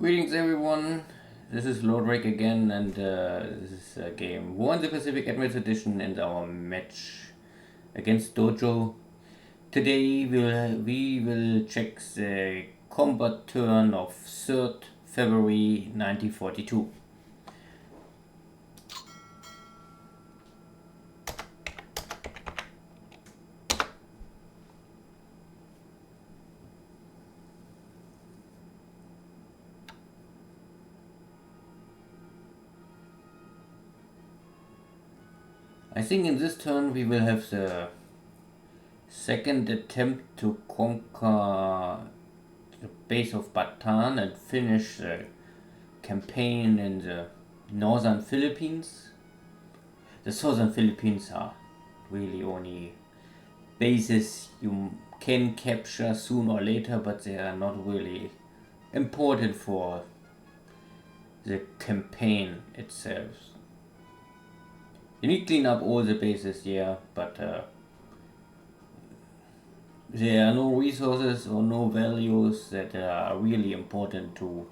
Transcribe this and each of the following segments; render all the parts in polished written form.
Greetings everyone, this is Lodrik again, and this is game 1 the Pacific Admirals Edition and our match against Dojo. Today we will check the combat turn of 3rd February 1942. I think in this turn we will have the second attempt to conquer the base of Bataan and finish the campaign in the northern Philippines. The southern Philippines are really only bases you can capture sooner or later, but they are not really important for the campaign itself. You need to clean up all the bases, yeah, but there are no resources or no values that are really important to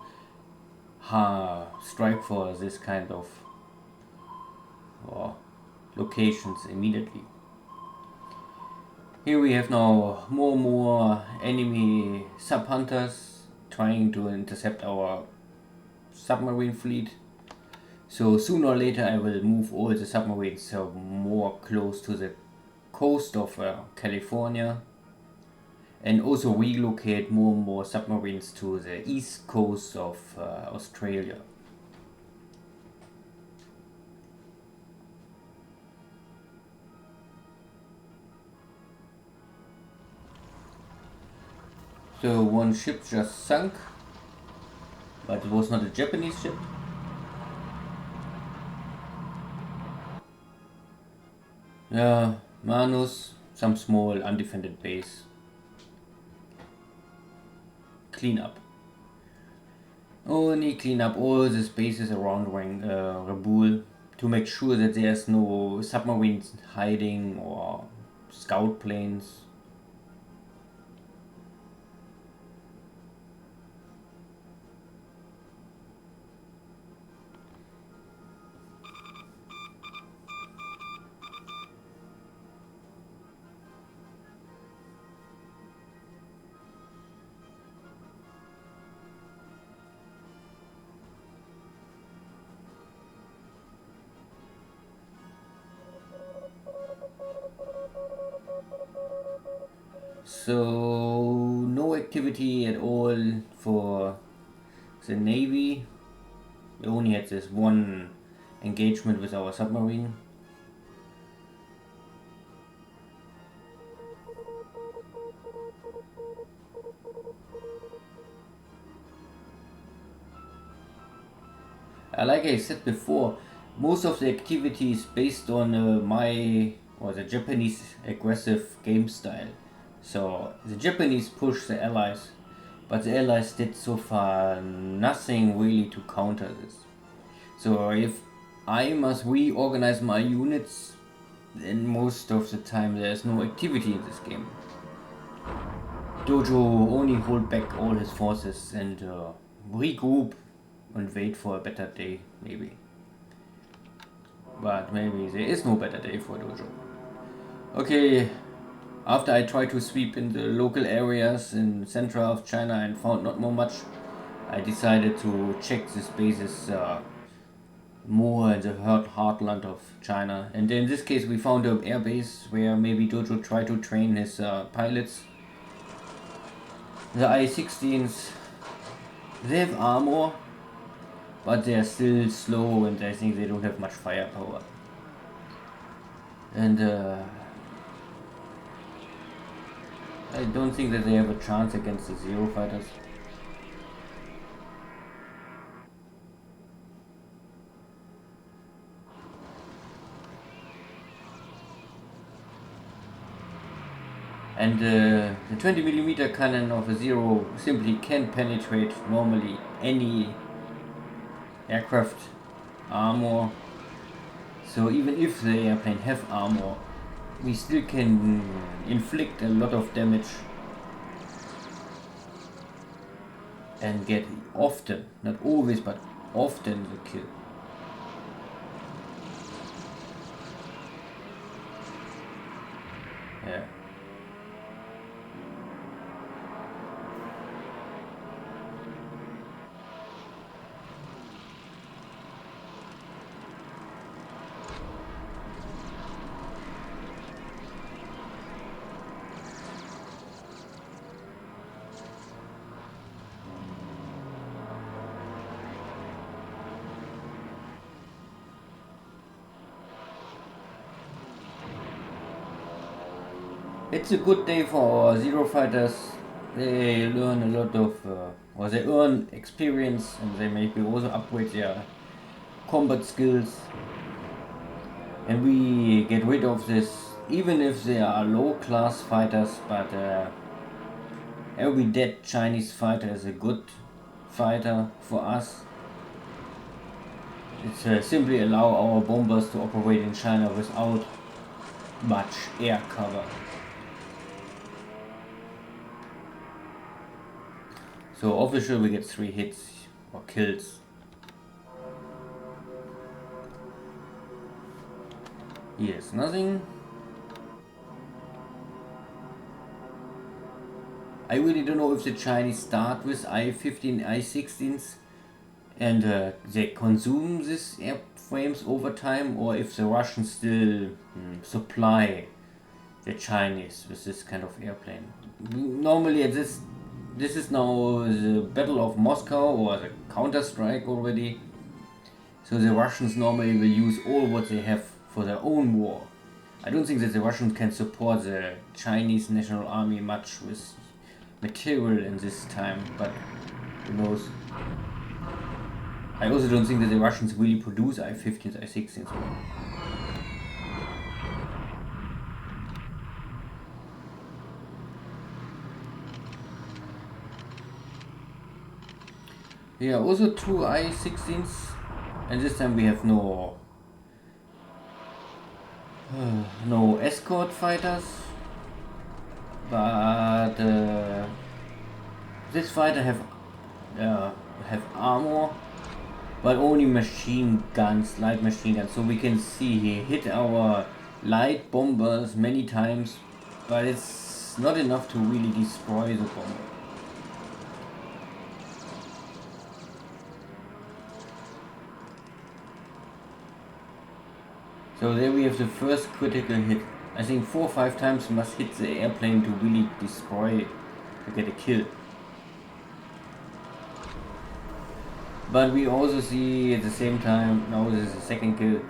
strike for this kind of locations immediately. Here we have now more enemy sub-hunters trying to intercept our submarine fleet. So sooner or later I will move all the submarines more close to the coast of California, and also relocate more and more submarines to the east coast of Australia. So one ship just sunk, but it was not a Japanese ship. Yeah, Manus, some small undefended base. Clean up. Only clean up all the spaces around Rabaul to make sure that there's no submarines hiding or scout planes. So no activity at all for the Navy. We only had this one engagement with our submarine. Like I said before, most of the activity is based on the Japanese aggressive game style. So the Japanese push the Allies, but the Allies did so far nothing really to counter this. So if I must reorganize my units, then most of the time there's no activity in this game. Dojo only hold back all his forces and regroup and wait for a better day, maybe. But maybe there is no better day for Dojo. Okay, after I tried to sweep in the local areas in central of China and found not more much, I decided to check these bases more in the heartland of China. And in this case we found an air base where maybe Dojo tried to train his pilots. The I-16s, they have armor, but they are still slow and I think they don't have much firepower. And I don't think that they have a chance against the Zero fighters. And the 20mm cannon of a Zero simply can't penetrate normally any aircraft armor. So even if the airplane have armor, we still can inflict a lot of damage and get often, not always, but often the kill. Yeah. It's a good day for our Zero Fighters. They learn a lot of, or they earn experience, and they maybe also upgrade their combat skills. And we get rid of this, even if they are low class fighters, but every dead Chinese fighter is a good fighter for us. It simply allow our bombers to operate in China without much air cover. So official we get 3 hits or kills. Yes, nothing. I really don't know if the Chinese start with I-15, I-16s and they consume these airframes over time, or if the Russians still supply the Chinese with this kind of airplane. Normally this is now the Battle of Moscow or the Counter-Strike already. So the Russians normally will use all what they have for their own war. I don't think that the Russians can support the Chinese National Army much with material in this time, but who knows. I also don't think that the Russians really produce I-15s, I-16s. Yeah, also 2 I-16s, and this time we have no escort fighters, but this fighter have armor, but only machine guns, light machine guns. So we can see he hit our light bombers many times, but it's not enough to really destroy the bomber. So there we have the first critical hit. I think 4 or 5 times must hit the airplane to really destroy it, to get a kill. But we also see at the same time, now this is the second kill,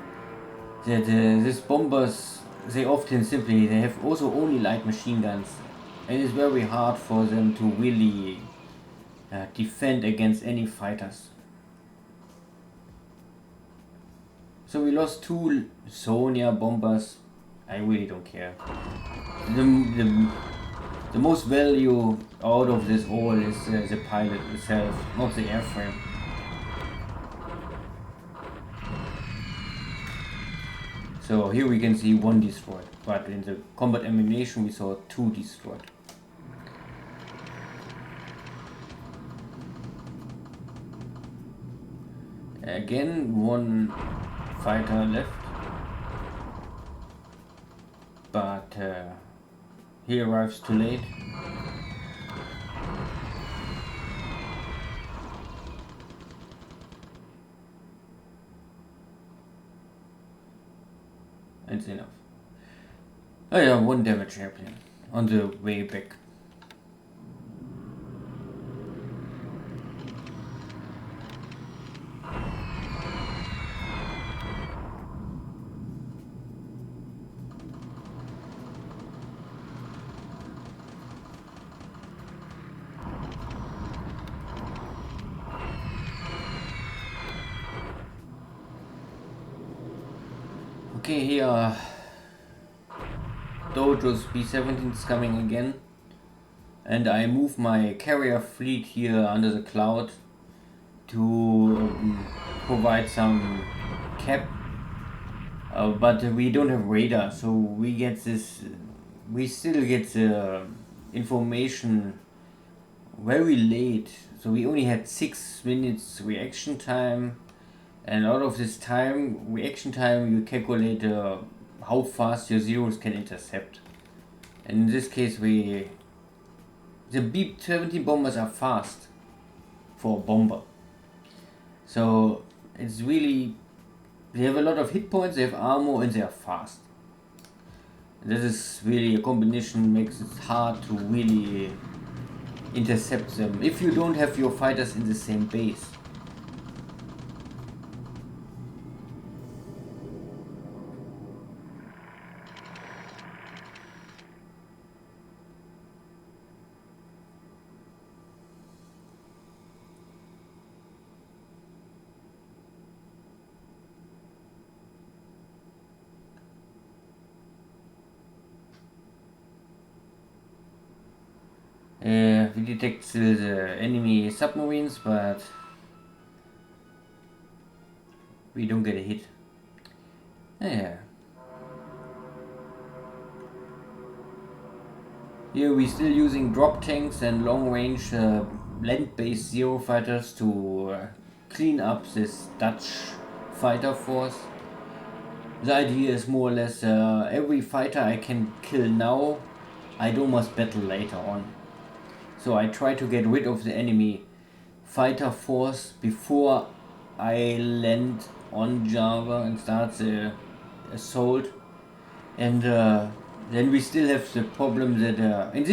that these bombers, they have also only light machine guns. And it's very hard for them to really defend against any fighters. So we lost 2 Sonia bombers. I really don't care. The most value out of this all is the pilot itself, not the airframe. So here we can see 1 destroyed, but in the combat ammunition we saw 2 destroyed. Again, 1 fighter left, but he arrives too late. It's enough. Oh yeah, 1 damage airplane on the way back. Okay, here Dojo's B-17 is coming again, and I move my carrier fleet here under the cloud to provide some cap, but we don't have radar, so we get this. We still get the information very late, so we only had 6 minutes reaction time, and out of this reaction time, you calculate how fast your zeros can intercept. And in this case, the B-17 bombers are fast for a bomber, so it's really, they have a lot of hit points, they have armor, and they are fast. This is really a combination makes it hard to really intercept them if you don't have your fighters in the same base. We detect still the enemy submarines, but we don't get a hit. Yeah. Here we're still using drop tanks and long-range land-based zero fighters to clean up this Dutch fighter force. The idea is more or less every fighter I can kill now, I do must battle later on. So I try to get rid of the enemy fighter force before I land on Java and start the assault. And then we still have the problem that with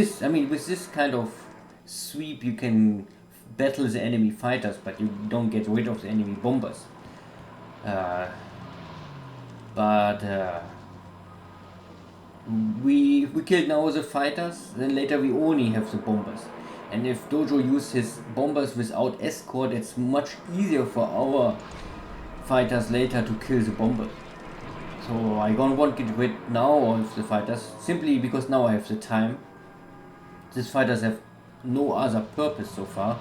this kind of sweep you can battle the enemy fighters, but you don't get rid of the enemy bombers. But we killed now the fighters, then later we only have the bombers. And if Dojo used his bombers without escort, it's much easier for our fighters later to kill the bombers. So I don't want to get rid now of the fighters, simply because now I have the time. These fighters have no other purpose so far.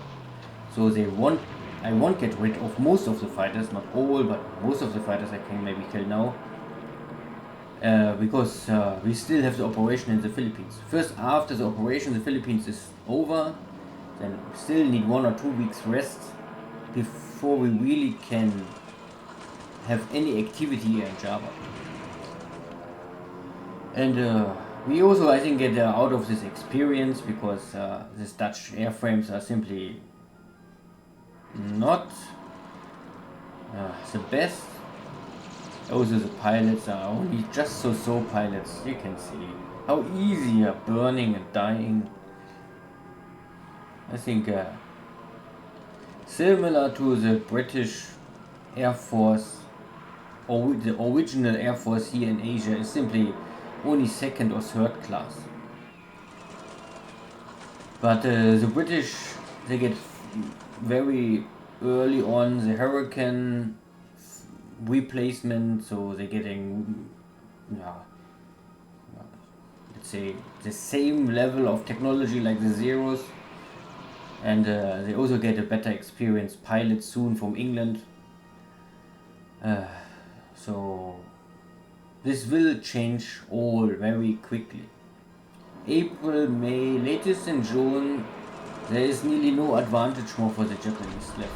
So I won't get rid of most of the fighters, not all, but most of the fighters I can maybe kill now. Because we still have the operation in the Philippines. First, after the operation in the Philippines is over, then we still need 1 or 2 weeks rest before we really can have any activity here in Java. And we also, I think, get out of this experience because these Dutch airframes are simply not the best. Also, the pilots are only just so pilots. You can see how easy they are burning and dying. I think similar to the British Air Force, or the original Air Force here in Asia, is simply only second or third class. But the British, they get very early on the Hurricane replacement, so they're getting, let's say, the same level of technology like the Zeros, and they also get a better experienced pilot soon from England. So this will change all very quickly. April, May, latest in June, there is nearly no advantage more for the Japanese left.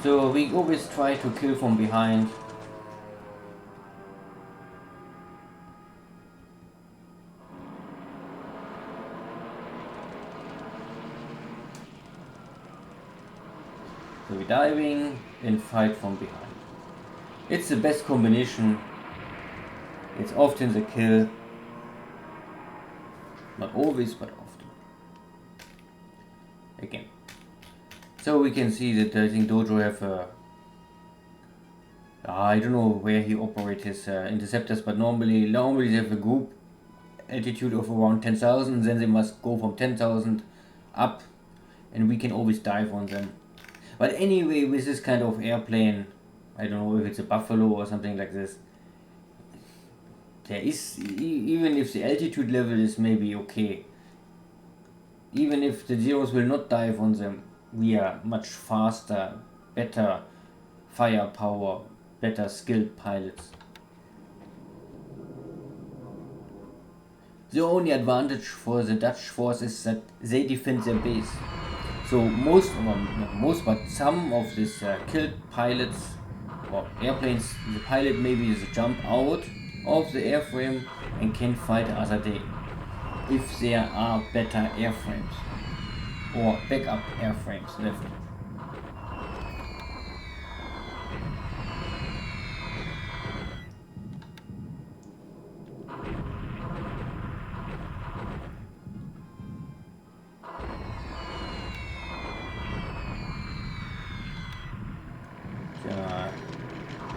So we always try to kill from behind. So we're diving and fight from behind. It's the best combination. It's often the kill. Not always, but often. Again. So we can see that I think Dojo have I don't know where he operates his interceptors, but normally they have a group altitude of around 10,000, then they must go from 10,000 up, and we can always dive on them. But anyway, with this kind of airplane, I don't know if it's a Buffalo or something like this, there is, even if the altitude level is maybe okay, even if the Zeros will not dive on them, we are much faster, better firepower, better skilled pilots. The only advantage for the Dutch force is that they defend their base. So not most, but some of these killed pilots or airplanes, the pilot maybe is jump out of the airframe and can fight another day, if there are better airframes or backup airframes left.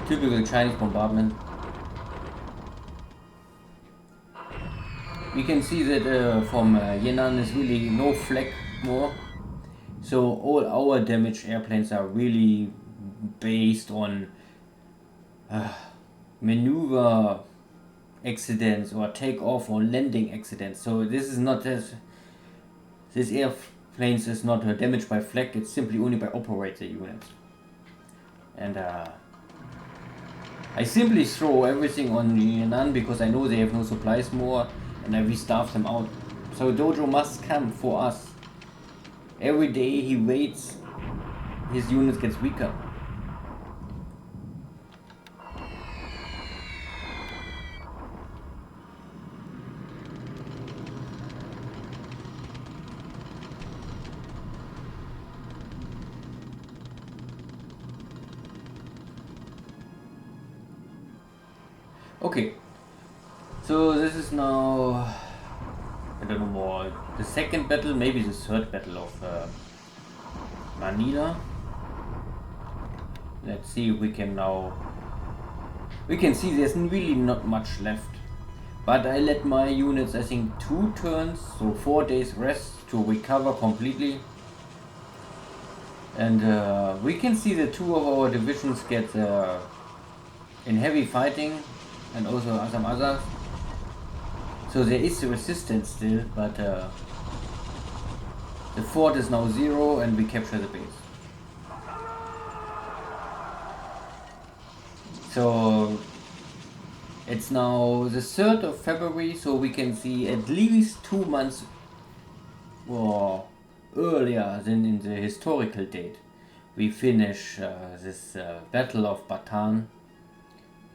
Typical Chinese bombardment. We can see that from Yan'an is really no flag more. So all our damaged airplanes are really based on maneuver accidents or takeoff or landing accidents. So this is not this airplanes is not damaged by flak, it's simply only by operator units. And I simply throw everything on Yan'an because I know they have no supplies more, and I restaff them out. So Dojo must come for us. Every day he waits, his unit gets weaker. Okay, so this is now, I don't know more, the second battle, maybe the third battle of Manila. Let's see if we can now, we can see there's really not much left. But I let my units, I think 2 turns, so 4 days rest to recover completely. And we can see the 2 of our divisions get in heavy fighting, and also some others. So there is resistance still, but the fort is now 0 and we capture the base. So it's now the 3rd of February, so we can see at least 2 months or earlier than in the historical date we finish this Battle of Bataan.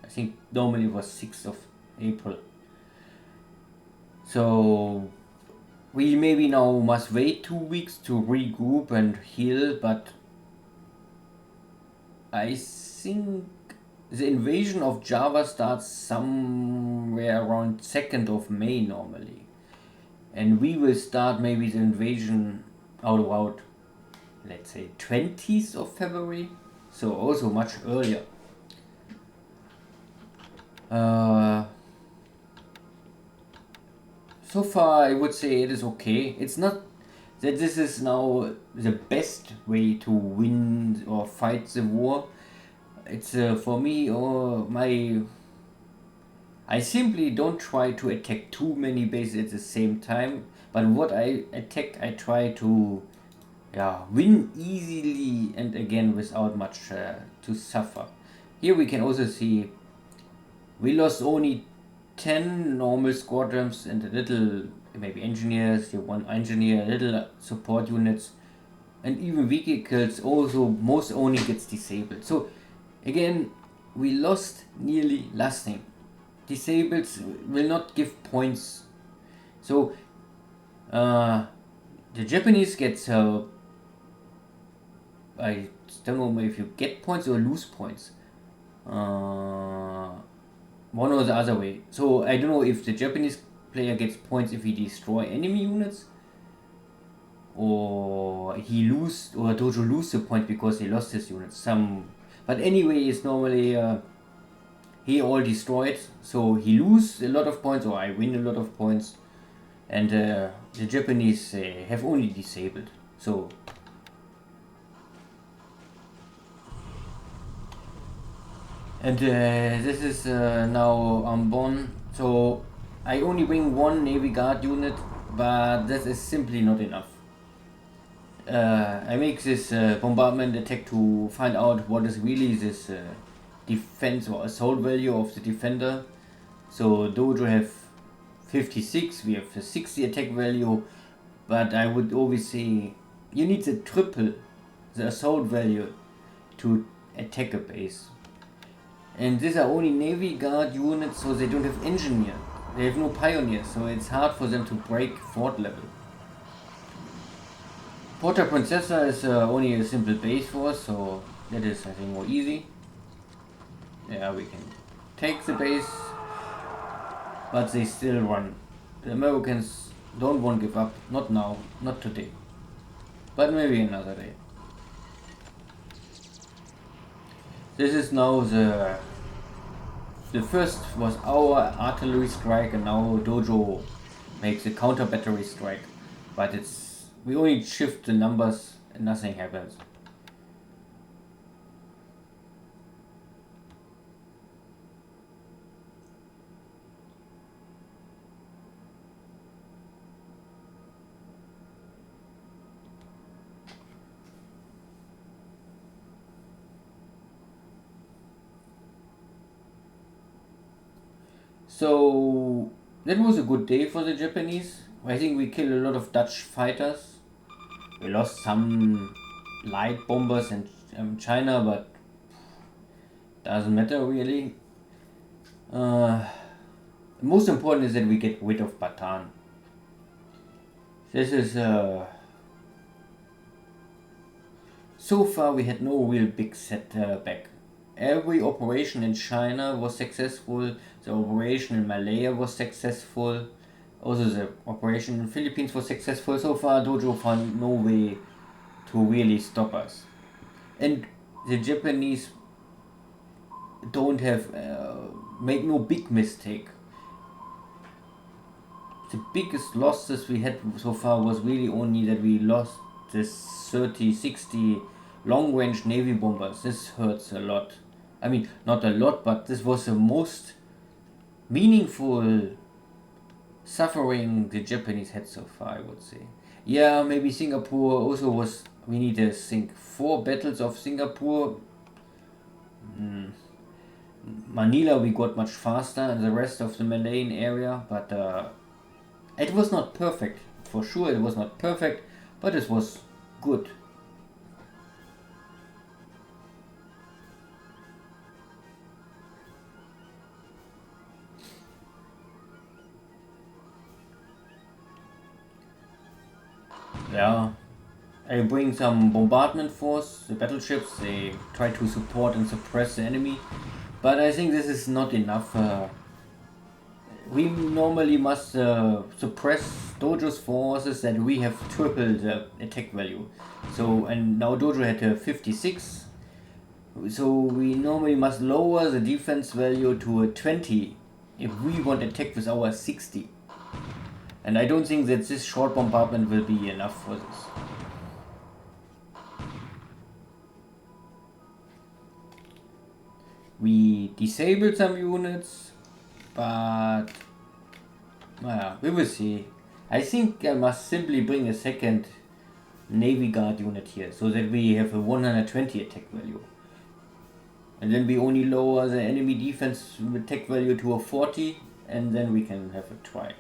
I think normally it was 6th of April. So we maybe now must wait 2 weeks to regroup and heal, but I think the invasion of Java starts somewhere around 2nd of May normally. And we will start maybe the invasion out about, let's say, 20th of February. So also much earlier. So far I would say it is okay. It's not that this is now the best way to win or fight the war. It's for me or I simply don't try to attack too many bases at the same time, but what I attack I try to win easily and again without much to suffer. Here we can also see we lost only 10 normal squadrons and a little maybe engineers, one engineer, little support units, and even vehicles also most only gets disabled. So again we lost nearly nothing. Disabled will not give points. So the Japanese get I don't know if you get points or lose points. One or the other way. So I don't know if the Japanese player gets points if he destroy enemy units, or he lose, or Dojo lose the point because he lost his units. But anyway, it's normally he all destroyed, so he lose a lot of points or I win a lot of points, and the Japanese have only disabled. So and this is now Ambon. So So I only bring one Navy Guard unit, but that is simply not enough. I make this bombardment attack to find out what is really this defense or assault value of the defender. So Dojo have 56, we have a 60 attack value, but I would always say you need the triple, the assault value to attack a base. And these are only Navy Guard units, so they don't have engineer. They have no pioneers, so it's hard for them to break fort level. Porta Princesa is only a simple base force, so that is, I think, more easy. Yeah, we can take the base, but they still run. The Americans don't want to give up, not now, not today, but maybe another day. This is now the first was our artillery strike, and now Dojo makes a counter battery strike, but we only shift the numbers and nothing happens. So that was a good day for the Japanese. I think we killed a lot of Dutch fighters. We lost some light bombers in China, but doesn't matter really. Most important is that we get rid of Bataan. This is so far we had no real big setback. Every operation in China was successful. The operation in Malaya was successful. Also the operation in Philippines was successful. So far Dojo found no way to really stop us. And the Japanese don't have made no big mistake. The biggest losses we had so far was really only that we lost this 30-60 long range navy bombers. This hurts a lot. I mean, not a lot, but this was the most meaningful suffering the Japanese had so far, I would say. Yeah, maybe Singapore also was. We need to think 4 battles of Singapore. Manila we got much faster, and the rest of the Malayan area, but it was not perfect. For sure, it was not perfect, but it was good. Yeah, I bring some bombardment force, the battleships, they try to support and suppress the enemy, but I think this is not enough. We normally must suppress Dojo's forces that we have triple the attack value. So, and now Dojo had a 56, so we normally must lower the defense value to a 20 if we want to attack with our 60. And I don't think that this short bombardment will be enough for this. We disabled some units, but we will see. I think I must simply bring a second Navy Guard unit here, so that we have a 120 attack value. And then we only lower the enemy defense attack value to a 40, and then we can have a try.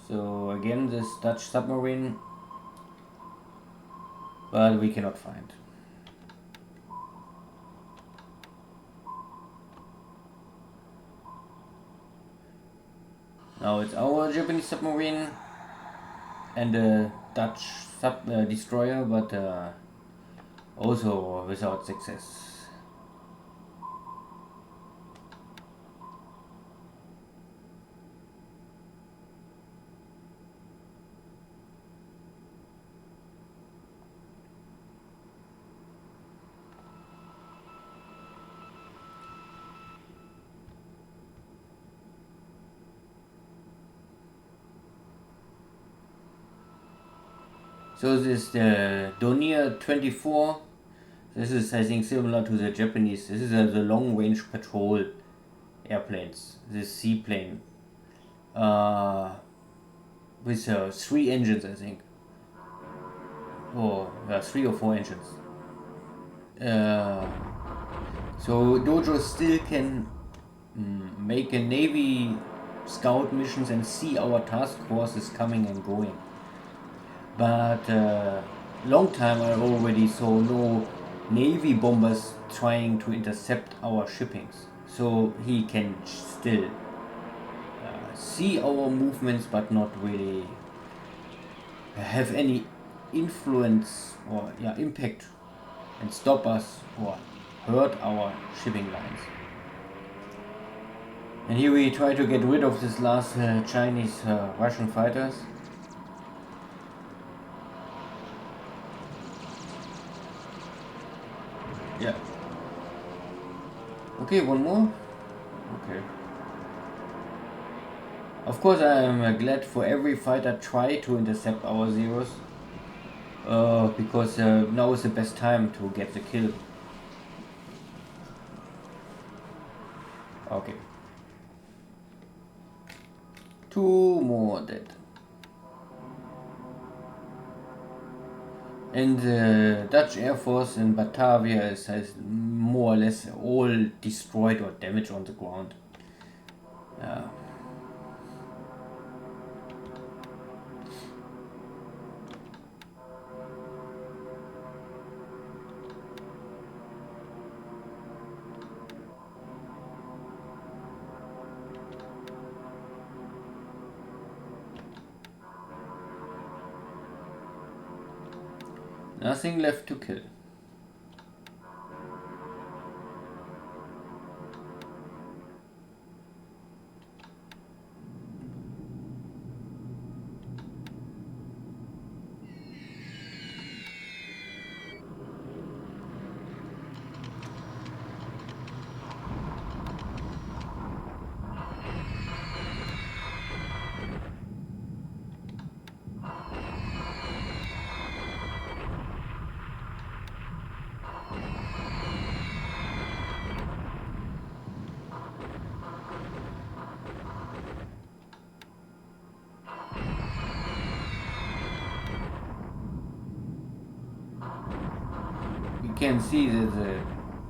So again, this Dutch submarine, but we cannot find. Now it's our Japanese submarine and a Dutch destroyer, but also without success. So this the Donier 24. This is, I think, similar to the Japanese. This is the long-range patrol airplanes. This seaplane with 3 engines, I think, or 3 or 4 engines. So Dojo still can make a Navy scout missions and see our task forces coming and going. But long time I already saw no Navy bombers trying to intercept our shippings. So he can still see our movements but not really have any influence or impact and stop us or hurt our shipping lines. And here we try to get rid of this last Chinese Russian fighters. Yeah. Okay, one more. Okay. Of course, I am glad for every fighter try to intercept our zeros. Because now is the best time to get the kill. Okay. 2 more dead. And the Dutch Air Force in Batavia has more or less all destroyed or damaged on the ground. Nothing left to kill. You can see that the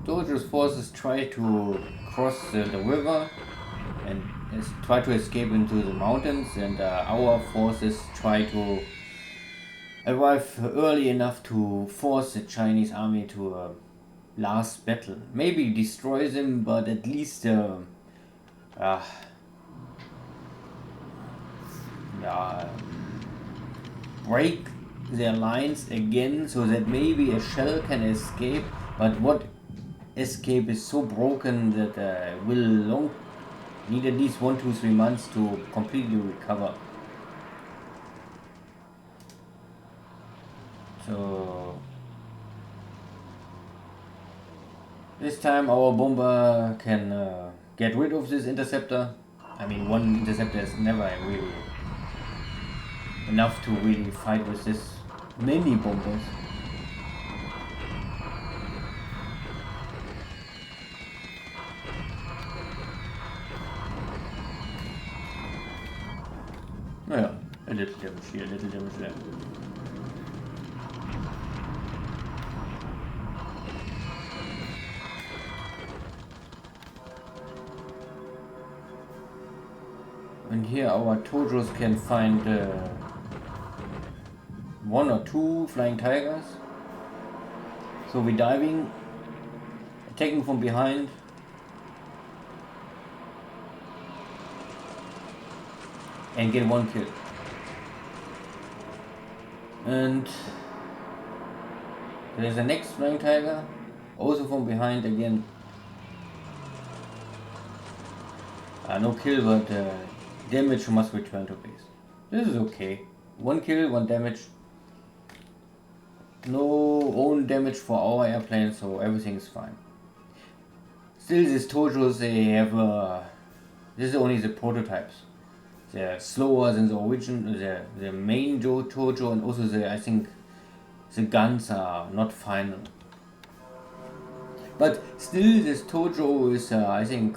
Dojo's forces try to cross the river and try to escape into the mountains, and our forces try to arrive early enough to force the Chinese army to a last battle. Maybe destroy them, but at least break their lines again, so that maybe a shell can escape. But what escape is so broken that will need at least 1, 2, 3 months to completely recover. So this time our bomber can get rid of this interceptor. I mean, one interceptor is never really enough to really fight with this many bombers. Naja, a little damage here, a little damage there. And here our Tojos can find 1 or 2 flying tigers. So we're diving, attacking from behind. And get 1 kill. And there's the next flying tiger, also from behind again. No kill, but damage must return to base. This is okay. 1 kill, 1 damage. No own damage for our airplane, so everything is fine. Still, these Tojos, they have this is only the prototypes. They're slower than the origin, the main Tojo, and also I think the guns are not final. But still, this Dojo is, I think,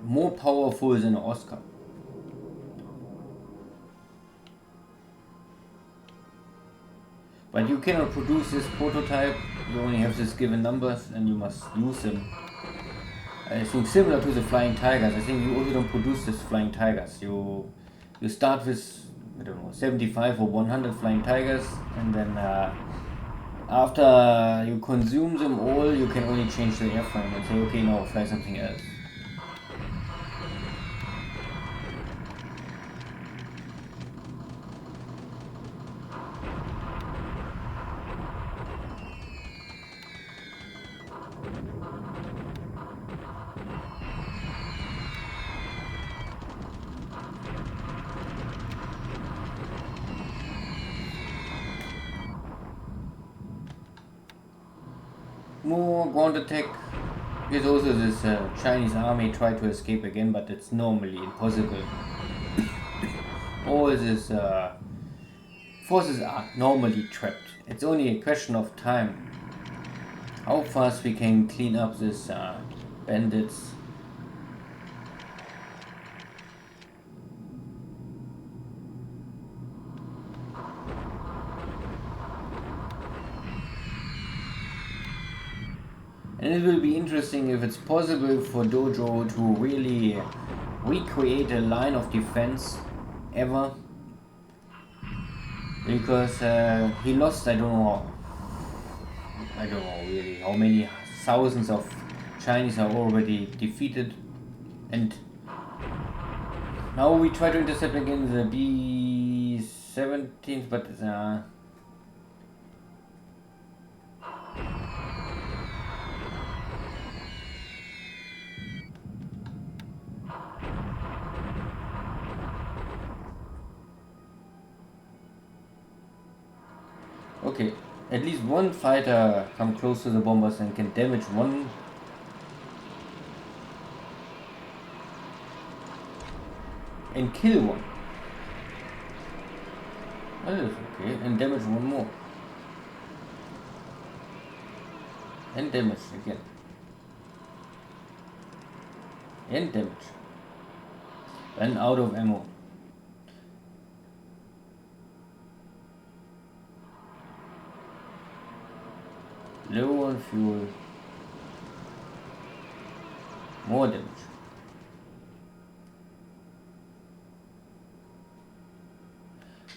more powerful than Oscar. But you cannot produce this prototype, you only have these given numbers and you must use them. I think similar to the Flying Tigers, I think you also don't produce these Flying Tigers. You start with, I don't know, 75 or 100 Flying Tigers, and then after you consume them all, you can only change the airframe and say, okay, now fly something else. More ground attack. There's also this Chinese army try to escape again, but it's normally impossible. All these forces are normally trapped. It's only a question of time. How fast we can clean up these bandits. And it will be interesting if it's possible for Dojo to really recreate a line of defense ever. Because he lost, I don't know really how many thousands of Chinese are already defeated. And now we try to intercept again the B-17, but okay, at least one fighter come close to the bombers and can damage one. And kill one. That is okay. And damage one more. And damage again. And damage. And out of ammo. Low on fuel. More damage.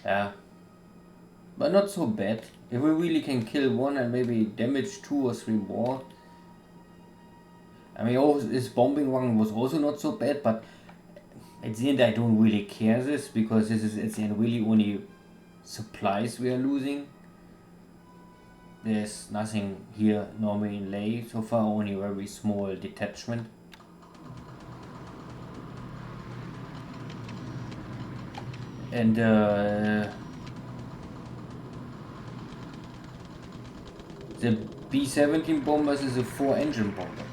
Yeah. But not so bad. If we really can kill one and maybe damage 2 or 3 more. I mean, this bombing one was also not so bad, but at the end I don't really care this, because this is at the end really only supplies we are losing. There's nothing here normally in Lay so far, only a very small detachment. And the B-17 bombers is a 4-engine bomber.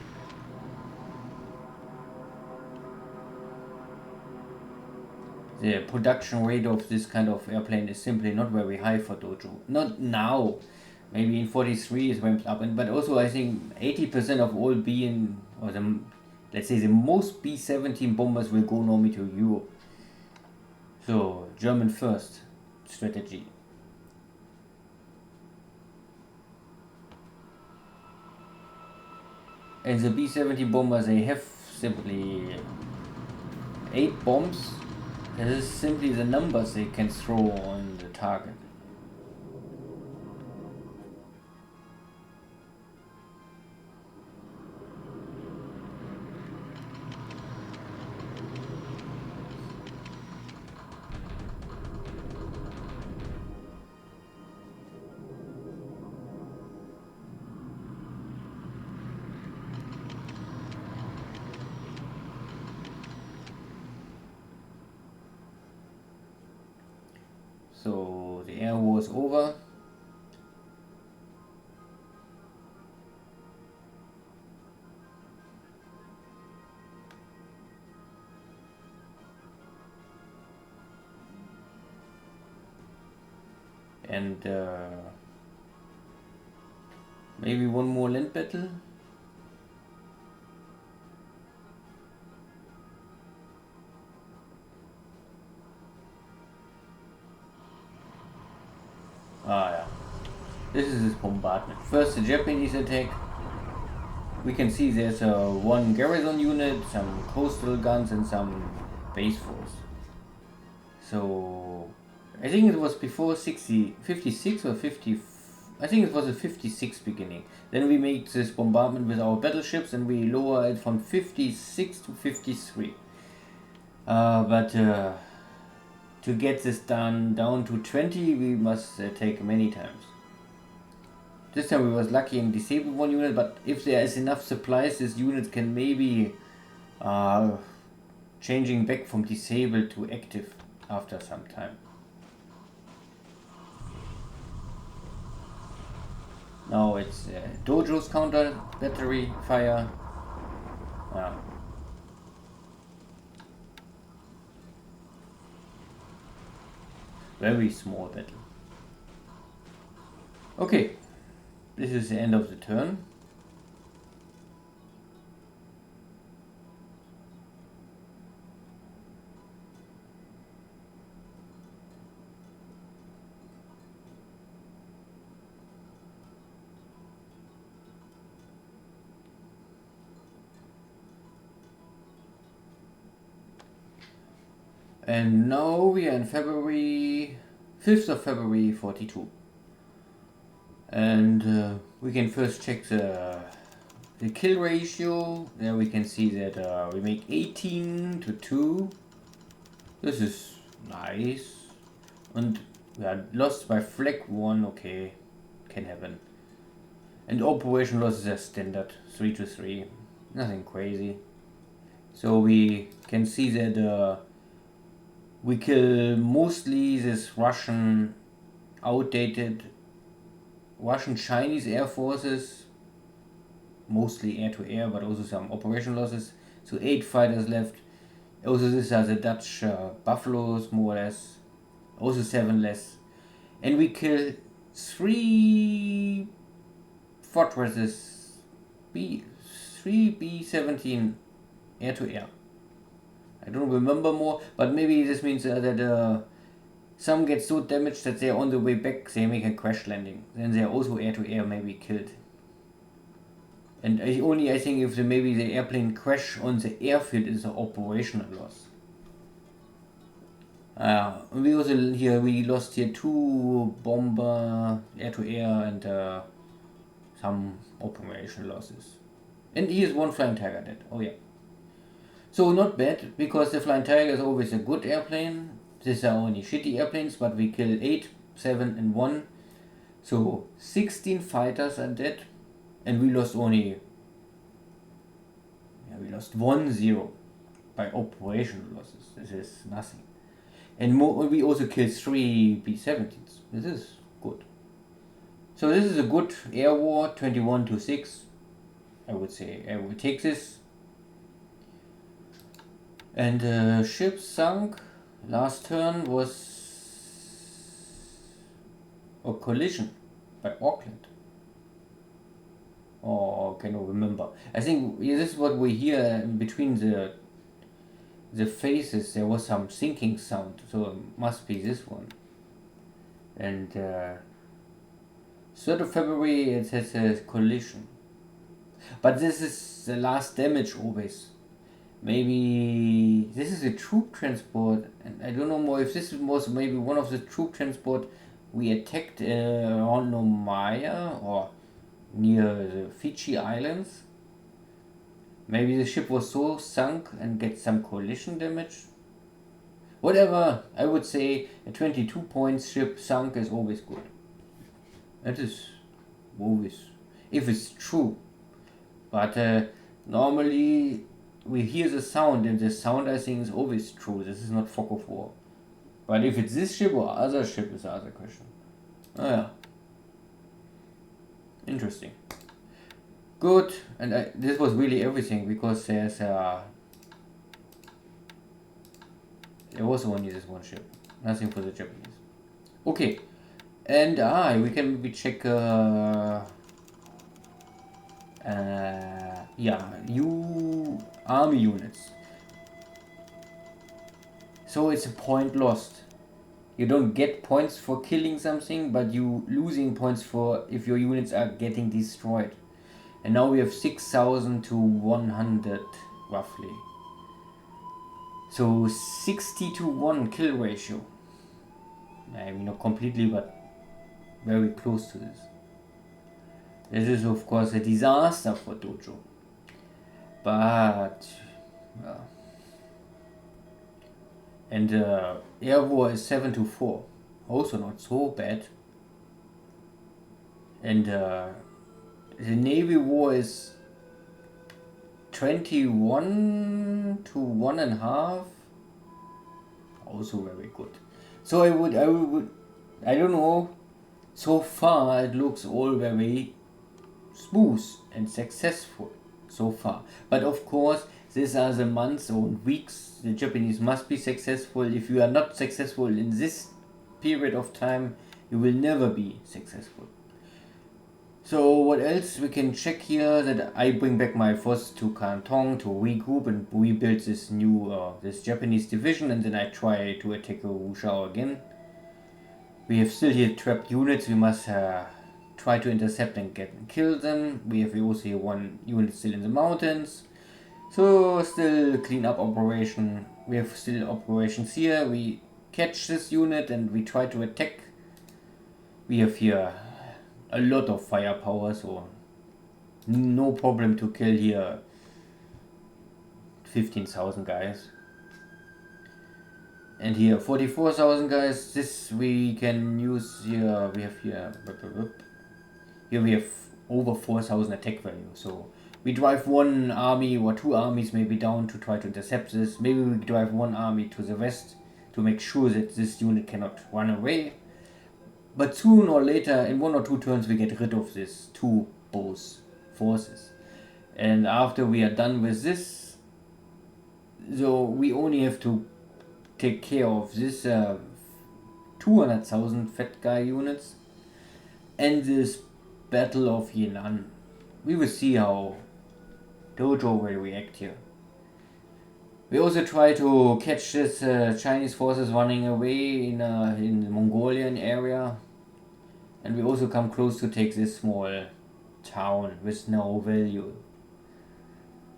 The production rate of this kind of airplane is simply not very high for Dojo. Not now. Maybe in 43 it went up, but also I think 80% of all let's say the most B-17 bombers will go normally to Europe. So German first strategy. And the B-17 bombers, they have simply 8 bombs. This is simply the numbers they can throw on the target. So the air war is over. and maybe one more land battle. Ah, yeah. This is his bombardment. First, the Japanese attack. We can see there's one garrison unit, some coastal guns, and some base force. So, I think it was before 56 or 50. I think it was a 56 beginning. Then we make this bombardment with our battleships and we lower it from 56 to 53. But to get this down to 20, we must take many times. This time we was lucky and disabled one unit, but if there is enough supplies, this unit can maybe changing back from disabled to active after some time. Now it's Dojo's counter battery fire. Very small battle. Okay, this is the end of the turn. And now we are in February, 5th of February 42. And we can first check the kill ratio. There we can see that we make 18 to 2. This is nice. And we are lost by flag 1, okay, can happen. And operation losses are standard, 3 to 3, nothing crazy. So we can see that we kill mostly this Russian outdated Russian Chinese air forces, mostly air to air, but also some operation losses. So 8 fighters left. Also these are the Dutch Buffaloes, more or less. Also 7 less. And we kill 3 fortresses, 3 B-17 air to air. I don't remember more, but maybe this means that some get so damaged that they're on the way back, they make a crash landing. Then they're also air to air maybe killed. And I think if maybe the airplane crash on the airfield is an operational loss. We also we lost here 2 bomber air to air and some operational losses. And here's 1 Flying Tiger dead. Oh yeah. So not bad, because the Flying Tiger is always a good airplane. These are only shitty airplanes, but we killed 8, 7 and 1. So 16 fighters are dead. And we lost only... we lost 1-0 by operational losses. This is nothing. And we also killed 3 B-17s. This is good. So this is a good air war, 21 to 6. I would say I will take this. And ship sunk. Last turn was a collision by Auckland. Oh, cannot remember. I think this is what we hear between the faces. There was some sinking sound, so it must be this one. And 3rd of February it says a collision. But this is the last damage always. Maybe this is a troop transport, and I don't know more if this was maybe one of the troop transport we attacked around Nomaya or near the Fiji Islands. Maybe the ship was so sunk and get some collision damage. Whatever, I would say a 22 points ship sunk is always good. That is always, if it's true. But normally we hear the sound, and the sound I think is always true. This is not fog of war. But if it's this ship or other ship is the other question. Oh yeah. Interesting. Good. And this was really everything, because there was only this one ship. Nothing for the Japanese. Okay. And we can maybe check you army units. So it's a point lost. You don't get points for killing something, but you losing points for if your units are getting destroyed. And now we have 6,000 to 100 roughly. So 60 to 1 kill ratio. Maybe not completely, but very close to this. This is of course a disaster for Dojo. But and air war is 7 to 4. Also not so bad. And the navy war is 21 to 1.5. Also very good. So I don't know. So far it looks all very smooth and successful so far. But of course, these are the months or weeks the Japanese must be successful. If you are not successful in this period of time, you will never be successful. So what else we can check here? That I bring back my forces to Canton to regroup and rebuild this new this Japanese division, and then I try to attack Wushao again. We have still here trapped units. We must try to intercept and kill them. We have also here one unit still in the mountains. So still clean up operation. We have still operations here. We catch this unit and we try to attack. We have here a lot of firepower, so no problem to kill here 15,000 guys. And here 44,000 guys. This we can use here. We have here we have over 4,000 attack value. So we drive one army or two armies maybe down to try to intercept this. Maybe we drive one army to the west to make sure that this unit cannot run away. But soon or later, in 1 or 2 turns, we get rid of these two both forces. And after we are done with this, so we only have to take care of this 200,000 fat guy units and this Battle of Yinan. We will see how Dojo will react here. We also try to catch this Chinese forces running away in the Mongolian area, and we also come close to take this small town with no value,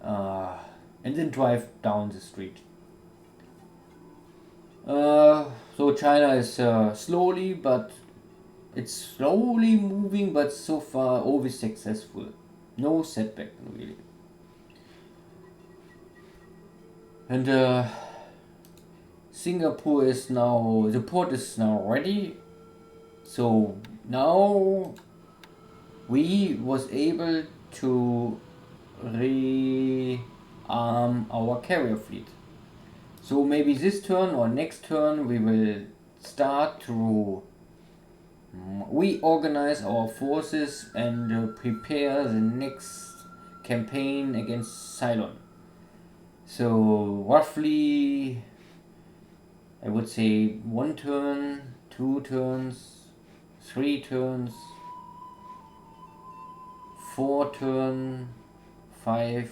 and then drive down the street. So China is slowly moving, but so far always successful. No setback really. And Singapore is now, the port is now ready. So now we was able to rearm our carrier fleet. So maybe this turn or next turn we will start to reorganize our forces and prepare the next campaign against Ceylon. So roughly, I would say 1 turn, 2 turns, 3 turns, 4 turn, 5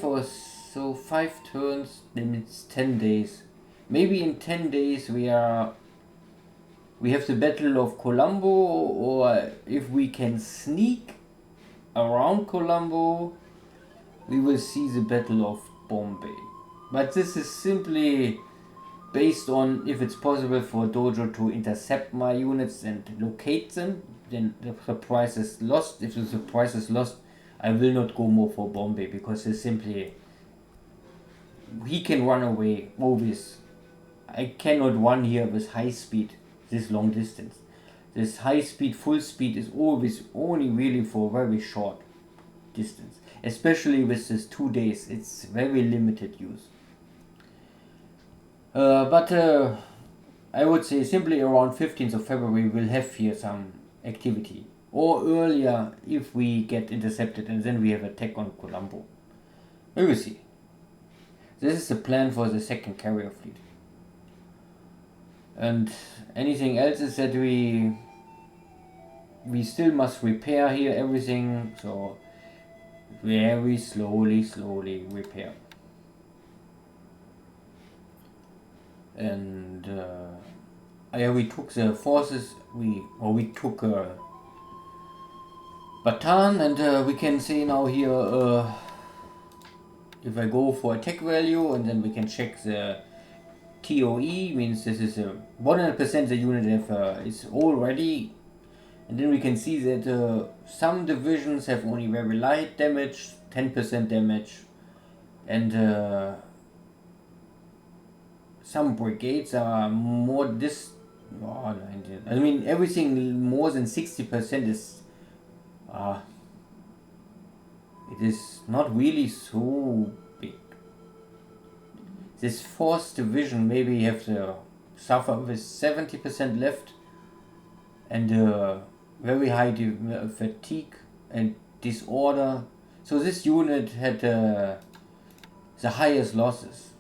or so 5 turns, then it's 10 days. Maybe in 10 days we have the Battle of Colombo, or if we can sneak around Colombo, we will see the Battle of Bombay. But this is simply based on if it's possible for Dojo to intercept my units and locate them, then the surprise is lost. If the surprise is lost, I will not go more for Bombay, because it's simply, he can run away always. I cannot run here with high speed this long distance. This high speed, full speed is always only really for very short distance. Especially with this 2 days, it's very limited use. But I would say simply around 15th of February we'll have here some activity. Or earlier if we get intercepted and then we have attack on Colombo. We will see. This is the plan for the second carrier fleet. And anything else is that we still must repair here everything, so very slowly repair. And yeah, we took the forces, we took Batan, and we can see now here if I go for attack value, and then we can check the TOE, means this is 100% the unit is already. And then we can see that some divisions have only very light damage, 10% damage, and some brigades are more oh, 19. I mean, everything more than 60% is it is not really so big. This 4th division maybe have to suffer with 70% left, and very high fatigue and disorder. So this unit had the highest losses.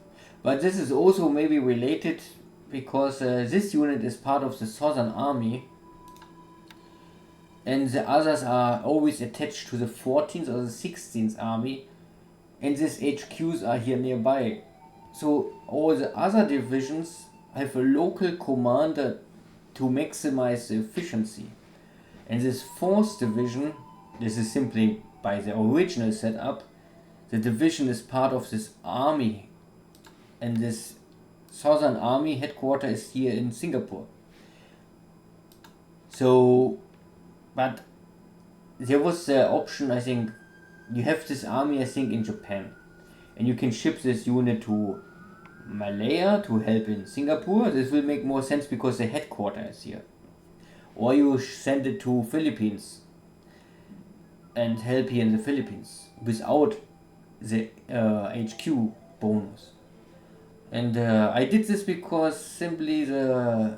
But this is also maybe related because this unit is part of the Southern Army, and the others are always attached to the 14th or the 16th Army, and these HQs are here nearby. So all the other divisions have a local commander to maximize the efficiency. And this 4th division, this is simply by the original setup, the division is part of this army, and this Southern Army headquarters is here in Singapore. So, but there was the option, I think, you have this army, I think, in Japan, and you can ship this unit to Malaya to help in Singapore. This will make more sense because the headquarters is here. Or you send it to Philippines and help here in the Philippines without the HQ bonus. And I did this because simply the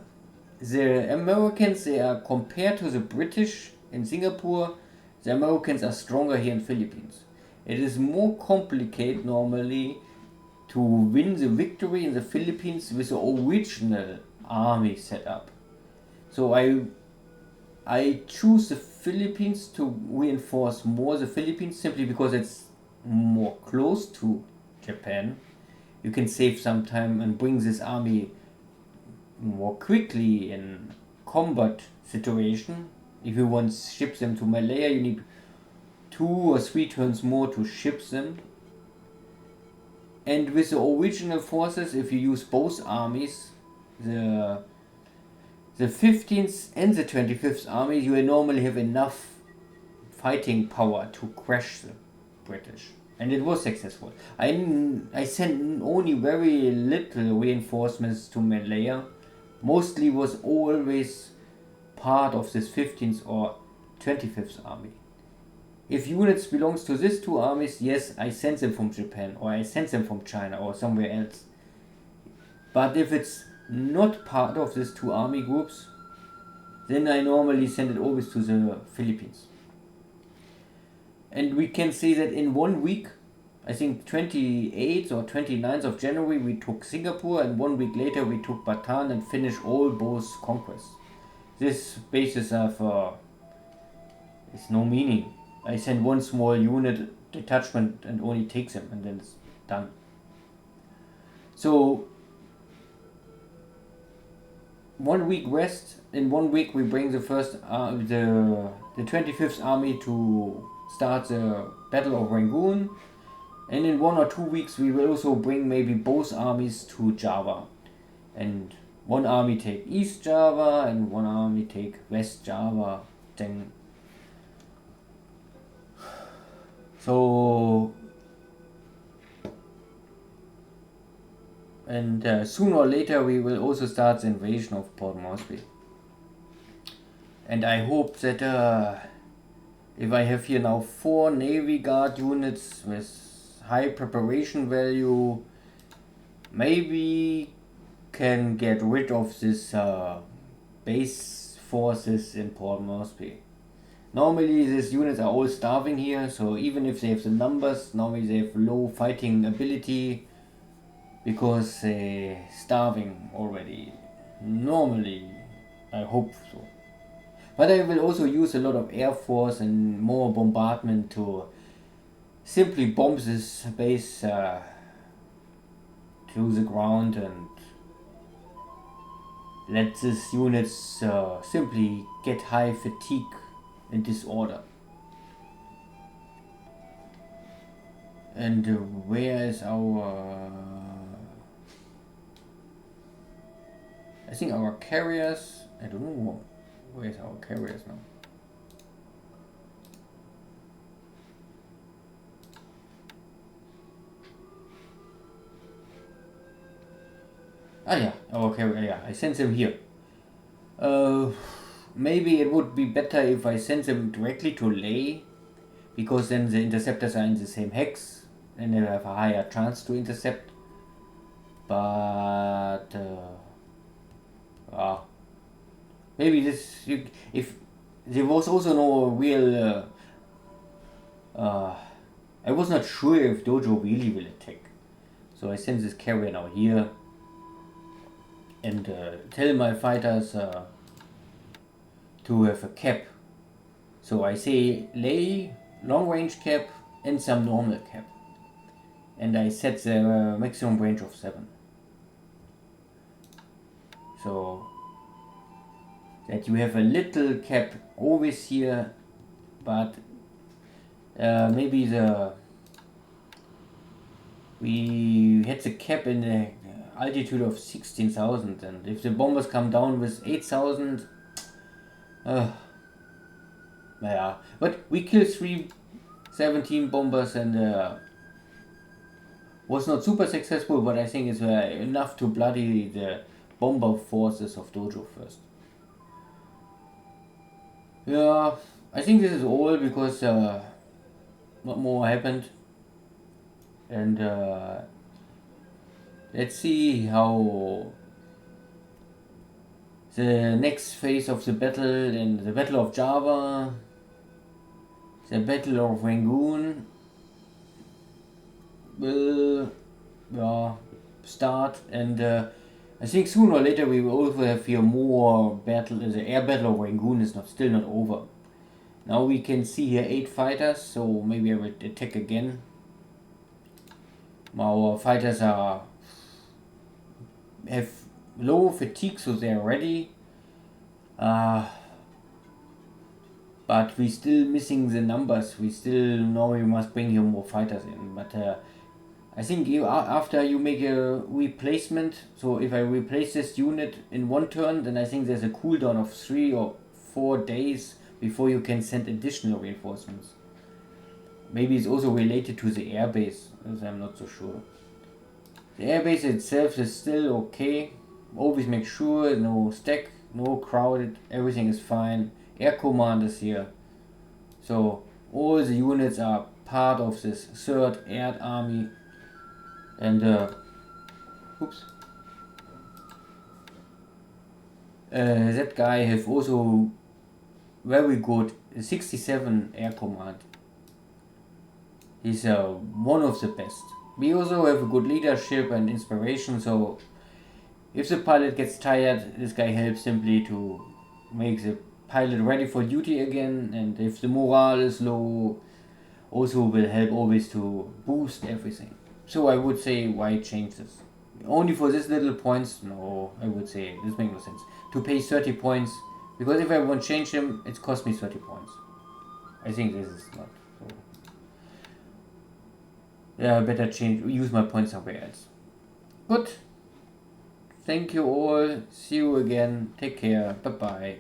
Americans, they are compared to the British in Singapore, the Americans are stronger here in Philippines. It is more complicated normally to win the victory in the Philippines with the original army setup. So I choose the Philippines to reinforce more the Philippines simply because it's more close to Japan. You can save some time and bring this army more quickly in combat situation. If you want to ship them to Malaya, you need 2 or 3 turns more to ship them. And with the original forces, if you use both armies, the 15th and the 25th army, you will normally have enough fighting power to crush the British. And it was successful. I sent only very little reinforcements to Malaya. Mostly was always part of this 15th or 25th army. If units belongs to these 2 armies, yes, I send them from Japan, or I send them from China or somewhere else. But if it's not part of these 2 army groups, then I normally send it always to the Philippines. And we can say that in 1 week, I think 28th or 29th of January, we took Singapore, and 1 week later we took Bataan and finished all both conquests. This basis of it's no meaning. I send 1 small unit detachment and only take them, and then it's done. So 1 week rest. In 1 week we bring the 25th army to start the Battle of Rangoon, and in 1 or 2 weeks we will also bring maybe both armies to Java, and 1 army take East Java and 1 army take West Java. Then so, and sooner or later we will also start the invasion of Port Moresby. And I hope that if I have here now 4 Navy Guard units with high preparation value, maybe can get rid of this base forces in Port Moresby. Normally these units are all starving here, so even if they have the numbers, normally they have low fighting ability because they're starving already. Normally, I hope so. But I will also use a lot of air force and more bombardment to simply bomb this base to the ground and let these units simply get high fatigue and disorder. And where is our... I think our carriers... I don't know. Where's our carriers now? Ah yeah, our carrier, yeah, I sent them here. Maybe it would be better if I send them directly to Ley, because then the interceptors are in the same hex and they have a higher chance to intercept. But maybe this, if there was also no real I was not sure if Dojo really will attack, so I sent this carrier now here and tell my fighters to have a cap. So I say Ley, long range cap and some normal cap, and I set the maximum range of 7, so that you have a little cap always here. But maybe we had the cap in the altitude of 16,000, and if the bombers come down with 8,000, yeah, but we killed 317 bombers and was not super successful, but I think it's enough to bloody the bomber forces of Dojo first. Yeah, I think this is all because not more happened, and let's see how the next phase of the battle, and the Battle of Java, the Battle of Rangoon will start, and I think sooner or later we will also have here more battle. The air battle of Rangoon is still not over. Now we can see here 8 fighters, so maybe I will attack again. Our fighters have low fatigue, so they are ready. But we still missing the numbers. We still know we must bring here more fighters in. But I think after you make a replacement, so if I replace this unit in one turn, then I think there's a cooldown of 3 or 4 days before you can send additional reinforcements. Maybe it's also related to the airbase, as I'm not so sure. The airbase itself is still okay. Always make sure no stack, no crowded, everything is fine. Air command is here. So all the units are part of this 3rd Air Army. And that guy have also very good 67 air command. He's one of the best. We also have a good leadership and inspiration, so if the pilot gets tired, this guy helps simply to make the pilot ready for duty again, and if the morale is low, also will help always to boost everything. So I would say, why change this? Only for this little points? No, I would say this makes no sense. To pay 30 points, because if I won't change him, it costs me 30 points. I think this is not so. Yeah, better use my points somewhere else. Good. Thank you all. See you again. Take care. Bye bye.